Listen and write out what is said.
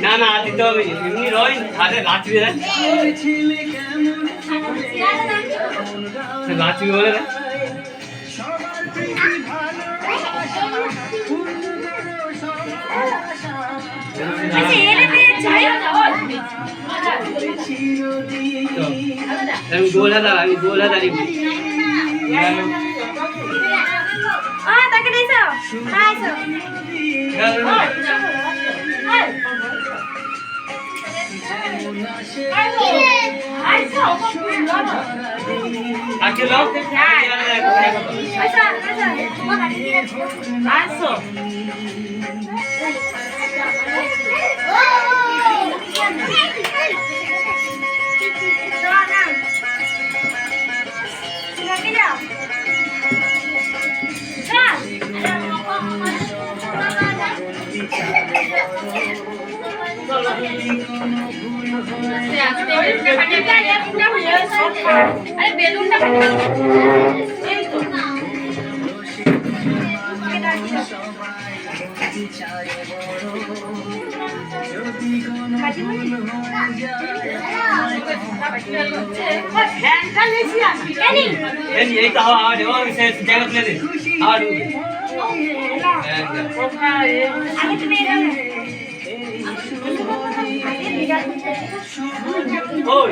না না দিতে হবে এমনি রয় আরে রাত্রি রাত্রি বলে রে আমি গোলা দাঁড়িয়ে তাকে দিয়েছো খাইছো আজকে লোক আসো আরে বেলুনটা এই তো এই তো আওয়াজ ওই সে জায়গা তুলে দে আওয়াজ আগে তুমি ওই